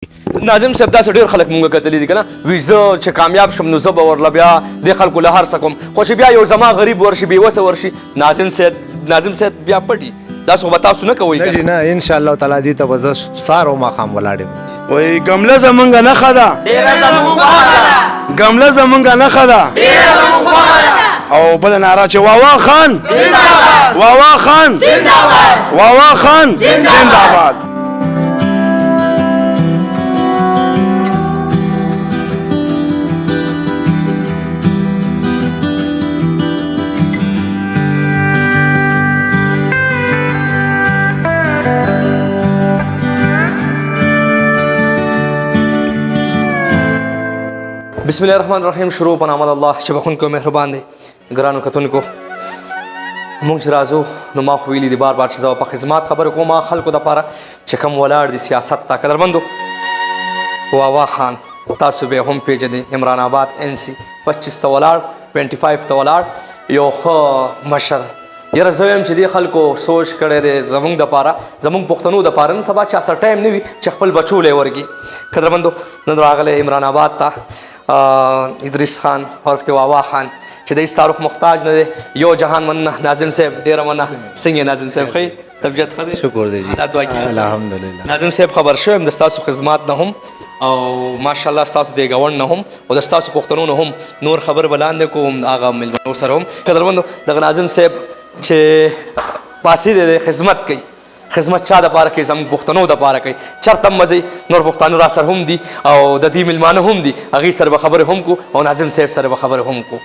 ناظم صاحب داسې ډېر خلک مونږ کتلي دي که نه وایي زه چې کامیاب شم نو زه به ورله بیا دې خلکو له هر څه کوم خو چې بیا یو زما غریب ورشي بېوسه ورشي ناظم صاحب بیا پټي داسې خو به تاسو نه کوئ نه جي نه انشاءالله تعالی دې ته به زه سهار او ماښام ولاړ یم وایي ګمله زمونږ نښه ده ګمله زمونږ نښه ده او بله ناره چې واوا خان واوا خان واوا خان زنده‌باد بسم الله الرحمن الرحیم شروع په نام الله چې بخونکی او مهربان دی ګرانو کتونکو مونږ چې راځو نو ما خو ویلي دي بار بار چې زه په خدمات خبرې کوم خلکو دپاره چې کوم ولاړ دي سیاست ته قدرمندو واوا خان تاسو به هم پیژنئ عمران آباد NC 25 ته ولاړ 25 ته ولاړ یو ښه مشر یاره زه وایم چې دې خلکو سوچ کړی دی زموږ دپاره زموږ پښتنو دپاره نن سبا چا سره ټایم نه وي چې خپل بچو لی ورکړي قدرمندو نن راغلی عمران آباد ته ادریس خان عرف واوا خان چې د هیڅ تعارف محتاج نه دی یو جهان مننه ناظم صاحب ډېره مننه څنګه ناظم صاحب ښه طبیعت ښه دی شکر دی جی الحمدلله ناظم صاحب خبر شوی یم د ستاسو خدمات نه هم او ماشاءالله ستاسو د ګاونډ نه هم او د ستاسو پښتنو نه هم نور خبر به لاندې کوم هغه مېلمنو سره هم قدرمندو دغه ناظم صاحب چې پاسې دی خدمت کوي خدمت چا دپاره کوي زموږ پښتنو دپاره کوي چېرته هم مځئ نور پښتانه را سره هم دي او د دې مېلمانه هم دي هغوی سره به خبرې هم کو او ناظم صاحب سره به خبرې هم کو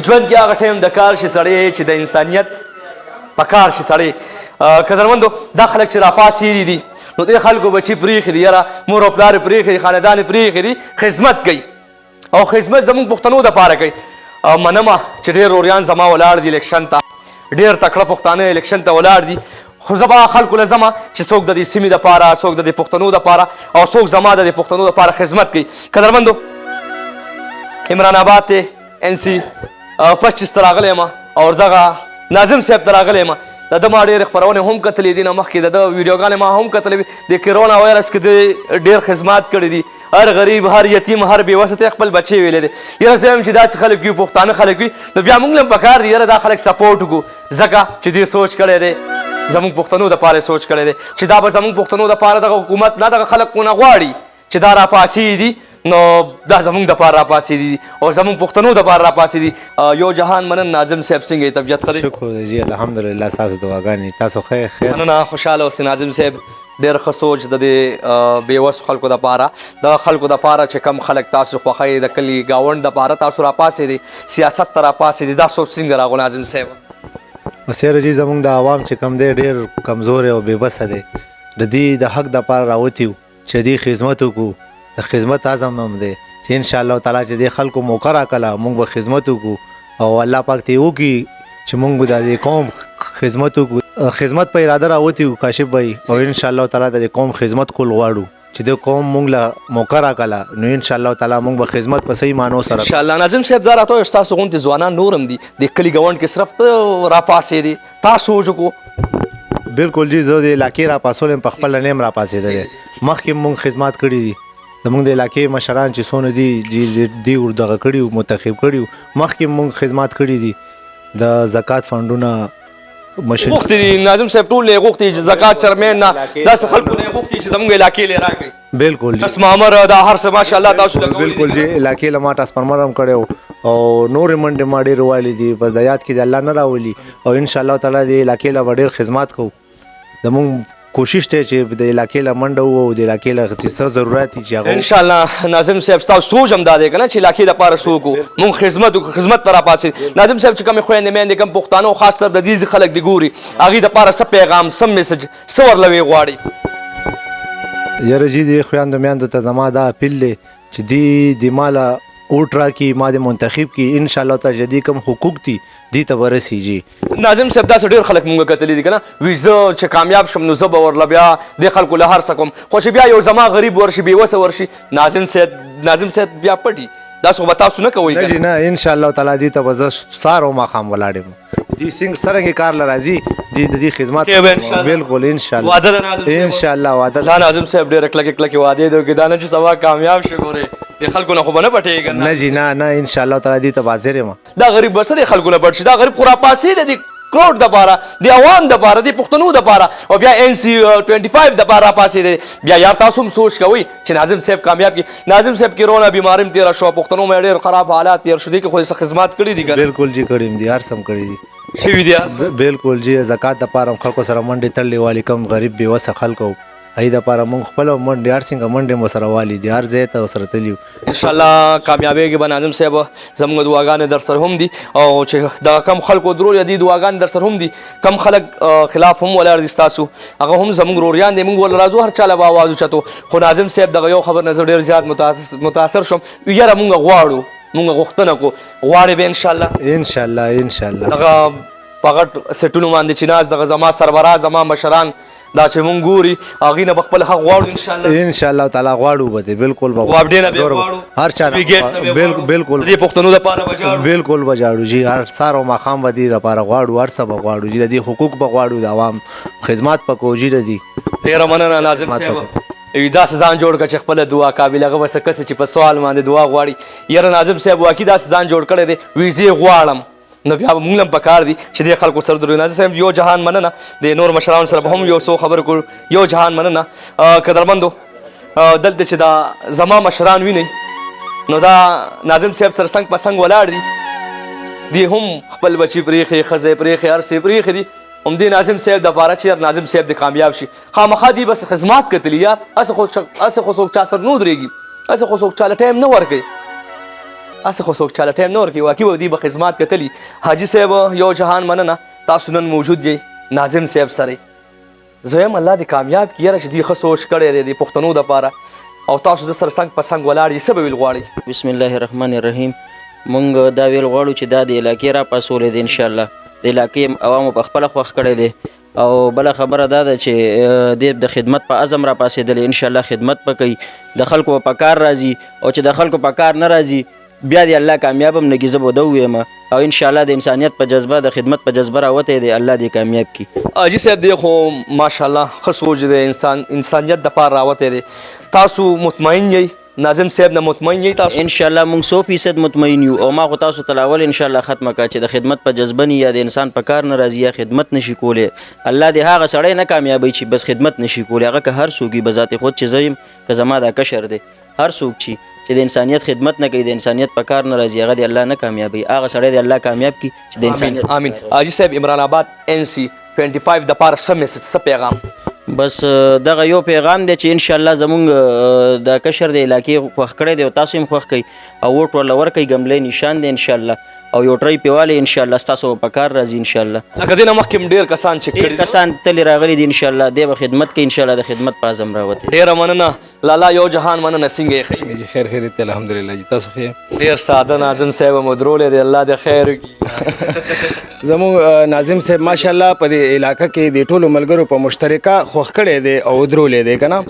ژوند کې هغه ټایم د کار شي سړی چې د انسانیت په کار شي سړی قدرمندو دا خلک چې راپاسېدي دي نو دې خلکو بچي پرېښي دي یاره مور او پلار یې پرېښي دي خاندان یې پرېښي دي خدمت کوي او خدمت زموږ پښتنو دپاره کوي منمه چې ډېر روریان زما ولاړ دي الیکشن ته ډېر تکړه پښتانه الیکشن ته ولاړ دي خو زه به خلکو له ځمه چې څوک د دې سیمې دپاره څوک د دې پښتنو دپاره او څوک زما د دې پښتنو دپاره خدمت کوي قدرمندو عمران آباد ته NC 25 ته راغلی یم او دغه ناظم صاحب ته راغلی یم د ده ما ډېرې خپرونې هم کتلې دي نه مخکې د ده ویډیوګانې ما هم کتلې وي د کرونا وایرس کې د ډېر خدمات کړي دي هر غریب هر یتیم هر بېوسه ته خپل بچی ویلی دی یاره زه وایم چې داسې خلک وي پښتانه خلک وي نو بیا موږ له هم پکار دي یاره دا خلک سپورټ وکړو ځکه چې دې سوچ کړی دی زموږ پښتنو دپاره سوچ کړی دی چې دا به زموږ پښتنو دپاره دغه حکومت نه دغه خلک ونه غواړي چې دا راپاسېدي نو دا زموږ دپاره راپاسېدي دي او زموږ پښتنو دپاره راپاسېدي یو جهان منن ناظم صاحب څنګه طبیعت ښه دی شکر دی جی الحمدلله ستاسو دعاګانې تاسو خیر مننه خوشحاله اوسئ ناظم صاحب ډېر ښه سوچ د دې بېوسو خلکو دپاره دغه خلکو دپاره چې کم خلک تاسو خوښوئ د کلي ګاونډ دپاره تاسو راپاسېدئ سیاست ته راپاسېدئ دا سوچ څنګه راغو ناظم صاحب بس یاره جي زموږ د عوام چې کم دی ډېر کمزوری او بېبسه دی د دې د حق دپاره راوتي یو چې دې خدمت وکړو د خدمت عزم هم دی چې انشاءالله تعالی چې دې خلکو موقع راکړله موږ به خدمت وکړو او الله پاک ته یې وکړي چې موږ به د دې قوم خدمت وکړو خدمت په اراده راوتي یو کاشف بھائی او انشاءالله تعالی د دې قوم خدمت کول غواړو چې د قوم موږ له موقع راکړله نو انشاءالله تعالی موږ به خدمت په صحیح معنو سره انشاءالله ناظم صاحب دا راته وایه ستاسو غوندې ځوانان نور هم دي د کلي ګاونډ کې صرف ته راپاسېدي تا سوچ وکړو بالکل جی زه د علاقې راپاسول یم په خپله نیم راپاسېدلی مخکې موږ خدمات کړي دي زموږ د علاقې مشران چې څونه دي دی دغه کړي وو منتخب کړي وو مخکې موږ خدمات کړي دي د زکات فنډونه غوښتي دي ناظم صاحب ټول یې غوښتي چې زکات چرمین نه داسې خلکو نه یې غوښتي چې زموږ علاقې لې راکړي بالکل جی ټسمامر دا هر څه ماشاءالله تاسو لګولي بالکل جی علاقې له ما ټرانسفارمر هم کړی او نورې منډې ما ډېرې وایلې دي بس د یاد کې د الله نه راولي او انشاءالله تعالی د علاقې له به ډېر خدمات کوو زموږ کوشش دی چې د علاقې له منډه ووو د علاقې له څه ضرورت دي چې هغه انشاءالله ناظم صاحب ستاسو سوچ هم دا دی که نه چې علاقې دپاره څه وکړو مونږ خدمت وکړو خدمت ته راپاسېد ناظم صاحب چې کومې خویندې میندې کوم پښتانه خاص تر د دې خلک دي ګوري هغوی دپاره څه پیغام څه میسج څه ورله وی غواړي یاره جي دې خویندو میندو ته زما دا اپیل دی چې دوی د ما له اوټ راکړي ما د منتخب کړي انشاءالله تعالی چې دوی کوم حقوق دي دوی ته به رسېږي ناظم صاحب داسې ډېر خلک مونږ کتلي دي که نه وایي زه چې کامیاب شم نو زه به ورله بیا دې خلکو له هر څه کوم خو چې بیا یو زما غریب ورشي بېوسه ورشي ناظم صاحب بیا پټي داسې خو به تاسو نه کوئ نه جی نه ان شاء الله تعالی دې ته به زه سهار او ماښام ولاړ یم دې څنګه څرنګه کار له راځي د دې خدمت کې به انشاءالله. بالکل ان شاء الله واده ده ناظم صاحب. ان شاء الله واده الله ناظم صاحب ډېره کلکې وعدې دی دا نه چې سبا کامیاب شي ګورې د خلکو نه خو به نه پټېږي نه جی نه ان شاء الله تعالی دې ته حاضر یم دا غریب بس د خلکو نه پټ شي دا غریب خو راپاسې دی کروڑ د پاره د عوام د پاره د پښتنو د پاره او بیا ان سی 25 د پاره پاسې دی بیا یار تاسو هم سوچ کوئ چې ناظم صاحب کامیاب کی ناظم صاحب کرونا بیماری هم تیر شو پښتنو مې ډېر خراب حالات تیر شو دي کې خو یې خدمات کړي دي کنه بالکل جی کړم دي هر سم کړی دي شوي دي بالکل جی زکات د پاره خلکو سره منډې تړلې والی کم غریب بې وسه خلکو هی د پاره مونږ خپل منډې هر څنګه منډې مو سره والی دي هر ځای ته سره تلیو ان شاء الله کامیابیږي به ناظم صاحب زموږ دعاګانې در سره هم دي او چې دا کم خلکو درول دي دعاګانې در سره هم دي کم خلک خلاف هم ولاړ دي ستاسو هغه هم زموږ روریان دي موږ ول راځو هر چاله به آواز اوچتو خو ناظم صاحب دغه یو خبر نظر ډېر زیات متاثر شوم یاره مونږ غواړو مونږ غوښتنه کو غواړې به ان شاء الله دغه په غټ سیټونو باندې چې ناز دغه زما سربراز زما مشران دا چې مونږ ګوري هغې نه به خپل حق غواړو ان شاء الله تعالی غواړو به بالکل به وابډې نه به غواړو هر چا بالکل دې پښتنو دپاره به جاړو بالکل به جاړو جی هر سهار او ماښام به دې دپاره غواړو هر څه به غواړو جي د دې حقوق به غواړو د عوام خدمات به کوو جي د دې ډېره مننه ناظم صاحب داسې ځان جوړ کړه چې خپله دعا قابل هغه به څه کس چې په سوال باندې دعا غواړي یاره ناظم صاحب واقعي داسې ځان جوړ کړی دی ویزې غواړم نو بیا به مونږ هم پکار دي چې دې خلکو سره درو ناظم صاحب یو جهان مننه د نور مشرانو سره به هم یو څو خبرې کړو یو جهان مننه قدرمندو دلته چې دا زما مشران وینئ نو دا ناظم صاحب سره څنګ په څنګ ولاړ دي دی هم خپل بچي پرېښې ښځې پرېښې هر څه پرېښې دي هم دې ناظم صاحب دپاره چې ناظم صاحب د کامیاب شي خامخا دي بس خدمات کتلي یار هسې خو څوک چا سره نه ودرېږي هسې خو څوک چاله ټایم نه ورکوي هسې خو څوک چاله ټایم نه ورکوي واقعي به دي به خدمات کتلي حاجي صاحب یو جهان مننه تاسو نن موجود یئ ناظم صاحب سره زه یم الله دې کامیاب کړي یاره چې دوی ښه سوچ کړی دی د پښتنو دپاره او تاسو د سره څنګ په څنګ ولاړ یې څه به ویل غواړئ بسم الله الرحمن الرحیم مونږ دا ویل غواړو چې دا د علاقې راپاسولی دی انشاءالله د علاقې عوامو په خپله خوښ کړی دی او بله خبره دا ده چې د خدمت په عزم راپاسېدلی انشاءالله خدمت به کوي د خلکو په کار راځي او چې د خلکو په کار نه راځي بیا دی الله کامیاب هم نګي زه به ده وویم او انشاءالله د انسانیت په جذبه د خدمت په جذبه راوتی دی الله دې کامیاب کړي حاجي صاحب دی خو ماشاءالله ښه سوچ دی انسانیت دپاره راوتی دی تاسو مطمئن یئ ناظم صاحب نه مطمئن یئ تاسو انشاءالله موږ 100% مطمئن یو او ما خو تاسو ته لاول انشاءالله ختمه کړه چې د خدمت په جذبه نه یا د انسان په کار نه راځي یا خدمت نشي کولی الله دې هغه سړی نه کامیابوي چې بس خدمت نشي کولی هغه که هر څوک وي بذات خود چې زه یم که زما دا کشر دی هر څوک چې د انسانیت خدمت نه کوي د انسانیت په کار نه راځي هغه د الله نه کامیابوي هغه سړی د الله کامیاب کړي چې د انسانیت آمین حاجي صاحب عمران آباد NC 25 دپاره څه میسج څه پیغام بس دغه یو پیغام دی چې انشاءالله زمونږ د کشر د علاقې خوښ کړی دی او تاسو هم خوښ کوئ او ووټ ورله ورکوئ ګملی نشان دی انشاءالله او یو ټری پیوالی انشاءالله ستاسو په کار راځي انشاءالله لکه دې نه مخکې هم ډېر کسان چې ډېر کسان تلې راغلي دي انشاءالله دی به خدمت کوي انشاءالله د خدمت په عزم راوتی ډېره مننه لالا یو جهان مننه څنګه یې ښه جی خیر خیریت الحمدلله جی تاسو ښه ډېر ساده ناظم صاحب مو درولی دی الله دې خیر وکړي زموږ ناظم صاحب ماشاءالله په دې علاقه کې د ټولو ملګرو په مشترکه خوښ کړی دی او درولی دی که نه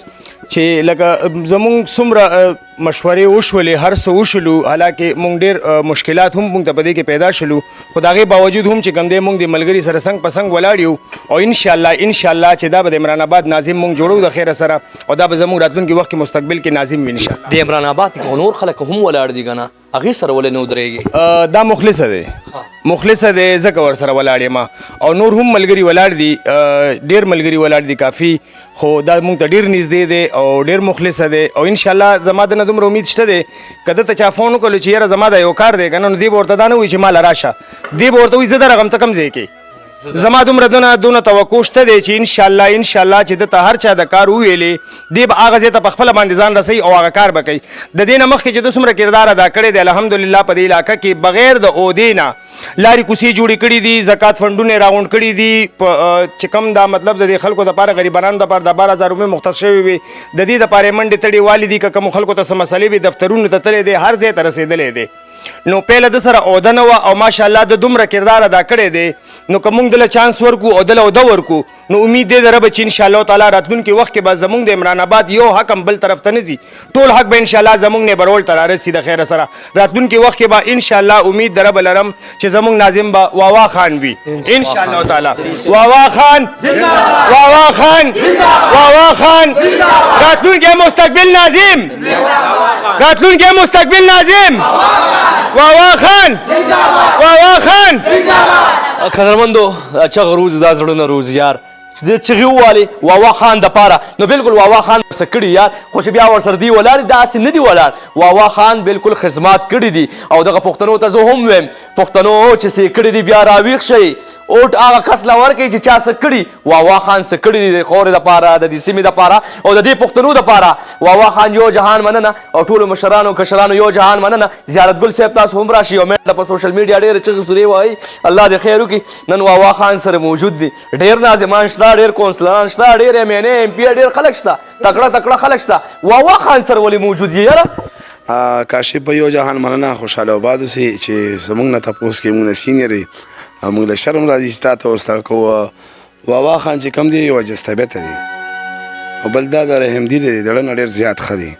چې لکه زموږ څومره مشورې وشولې هر څه وشولو حالانکه موږ ډېر مشکلات هم موږ ته په دې کې پیدا شولو خو د هغې باوجود هم چې کوم دی موږ د ملګري سره څنګ په څنګ ولاړ یو او انشاءالله چې دا به د عمران آباد ناظم موږ جوړو د خیره سره او دا به زموږ راتلونکي وخت کې مستقبل کې ناظم وي انشاءالله د عمران آباد کې نور خلک هم ولاړ دي که نه هغې سره ولې نه ودرېږي دا مخلصه دی مخلصه دی ځکه ورسره ولاړ یم او نور هم ملګري ولاړ دي ډېر ملګري ولاړ دي کافي خو دا موږ ته ډېر نږدې دی او ډېر مخلصه دی او انشاءالله زما د نه دومره امید شته دی که ده ته چا فون وکړلو چې یاره زما دا یو کار دی که نه نو دی به ورته دا نه وایي چې ما له راشه دی به ورته وایي زه درغم ته کوم ځای کې زما دومره دونه توقع شته دی چې انشاءالله چې ده ته هر چا د کار وویلې دی به هغه ځای ته په خپله باندې ځان رسوي او هغه کار به کوي د دې نه مخکې چې ده څومره کردار ادا کړی دی الحمدلله په دې علاقه کې بغیر د عهدې نه لارې کوڅې جوړې کړي دي زکات فنډونه راغونډ کړي دي چې کوم دا مطلب د دې خلکو دپاره غریبانو دپاره د 12,000 روپۍ مختص شوي وي د دې دپاره یې منډې تړې والي دي که کومو خلکو ته څه مسلې وي دفترونو ته تللی دی هر ځای ته رسېدلی دی نو پیله د سره عہده نه وه او ماشاءالله د دومره کردار ادا کړی دی نو که موږ دله چانس ورکو او دله عہده ورکو نو امید دی د ربه چې انشاءالله تعالی راتلونکي وخت کې به زموږ د عمران آباد یو حق هم بل طرف ته نه ځي ټول حق به انشاءالله زموږ نیبرول ته رارسي د خیره سره راتلونکي وخت کې به انشاءالله امید د ربه لرم چې زموږ ناظم به واوا خان وي انشاءالله تعالی واوا خان واوا خان واوا خان راتلونکي مستقبل ناظم راتلونکي مستقبل ناظم واوا خان واوا خان قدرمندو چغه روز دا زړونه روز یار چې د چغې ووالې واوا خان دپاره نو بالکل واوا خان څه کړي یار خو چې بیا ورسره دی ولاړ دي داسې نه دي ولاړ واوا خان بالکل خدمات کړي دي او دغه پښتنو ته زه هم وایم پښتنو چې څه کړي دي بیا راویښ شئ اوټ هغه کس له ورکوي چې چا څه کړي واوا خان څه کړي دي د خورې دپاره د دې سیمې دپاره او د دې پښتنو دپاره واوا خان یو جهان مننه او ټولو مشرانو کشرانو یو جهان مننه زیارت ګل صاحب تاسو هم راشي او منډه په سوشل میډیا ډېرې چغې سورې وایي الله دې خیر وکړي نن واوا خان سره موجود دي ډېر ناظمان شته ډېر کونسلران شته ډېر ایم این اے ایم پی ډېر خلک شته تکړه تکړه خلک شته واوا خان سره ولې موجود یې یاره کاشف په یو جهان مننه خوشحاله آباد اوسئ چې زموږ نه تپوس کوي موږ نه سینیر یې او موږ له شرم راځي چې تا ته اوس دغه کوو واوا خان چې کوم دی یو جستبیته دی او بل دا د رحمدي دی د زړه نه ډېر زیات ښه دی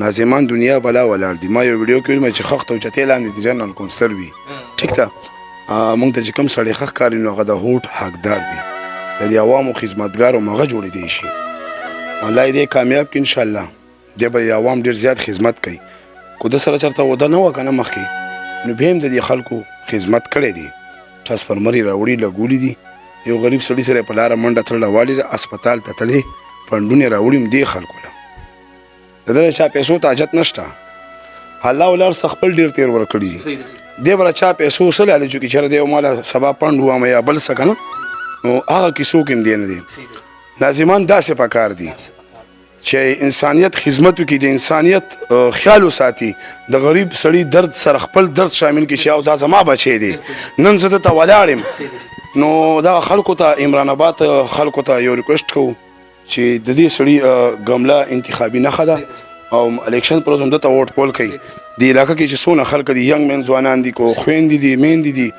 ناظمان دنیا بلا ولاړ دي ما یو ویډیو کې ویل چې خښ ته اوچتې لاندې د جنرال کونسلر وي ټیک ده موږ ته چې کوم سړی ښه ښکاري نو هغه د هوټ حقدار وي د دې عوامو خدمتګار او هغه جوړېدی شي الله یې دې کامیاب کړي انشاءالله دی به عوام ډېر زیات خدمت کوي کو د سره چېرته عہده نه وه که نه مخکې نو بیا هم د دې خلکو خدمت کړی دی ټرانسفرمر یې راوړي لګولي دي یو غریب سړي سره یې په لاره منډه تړله والې ده اسپتال ته تلې فنډونه یې راوړي هم دې خلکو له د ده چا پیسو ته حاجت نشته الله ولر څه خپل ډېر تېر ورکړي دي دې به چا پیسو څه لالچ وکړي چېرې دی ماله سبا پنډ ووایم یا بل څه که نه نو هغه کیسو کې هم دی نه دی ناظمان داسې پکار دي چې انسانیت خدمت وکړي د انسانیت خیال وساتي د غریب سړي درد سره خپل درد شامل کړي چې او دا زما بچی دی نن زه دته ولاړ یم نو دغه خلکو ته عمران آباد خلکو ته یو ریکویسټ کوو چې د دې سړي ګمله انتخابي نښه ده او الیکشن پر ورځ هم دته ووټ پول کوي د علاقه کې چې څونه خلک دي ینګ مین ځوانان دي کو خویندې دي میندې دي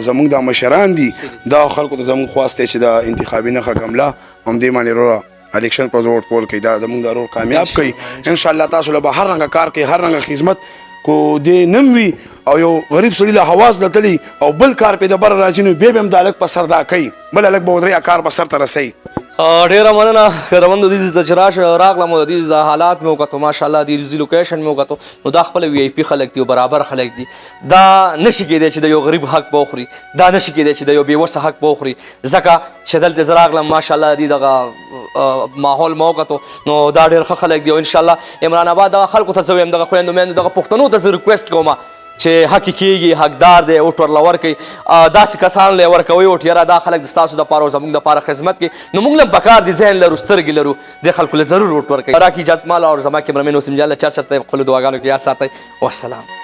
زموږ دا مشران دي دا خلکو ته زموږ خواست دی چې د انتخابي نښه ګمله همدې باندې وروره الیکشن پر ووټ پول کوي دا زموږ دا رول کامیاب کوي انشاءالله تاسو له به هر رنګه کار کوي هر رنګه خدمت کو دې نم وي او یو غریب سړي له حواس لتلی او بل کار پې د بره راځي نو بیا به هم دا هلک په سر دا کوي بل هلک به ودرې کار به سر ته رسوي ډیره مننه خیرمندو دې ته چې راغلم او د دې حالات مې وکتو ماشاءالله د دې لوکیشن مې وکتو نو دا خپله وی آی پي خلک دي او برابر خلک دي دا نشي کېدی چې د یو غریب حق به وخوري دا نشي کېدی چې د یو بېوسه حق به وخوري ځکه چې دلته زه راغلم ماشاءالله دې دغه ماحول مې وکتو نو دا ډېر ښه خلک دي او انشاءالله عمران آباد دغه خلکو ته زه وایم دغه خویندو میندو دغه پښتنو ته زه ریکویسټ کوم چې حق کېږي حقدار دی اوټ ورله ورکوي داسې کسانو له یې ورکوئ اوټ یاره دا خلک د ستاسو دپاره او زموږ دپاره خدمت کوي نو موږ له هم پکار دي ذهن لرو سترګې لرو دې خلکو له ضرور اوټ ورکوي راکي اجازت مال او زما کیمرمین وسیم جان له چرچر ته خپلو دعاګانو کې یاد ساتئ والسلام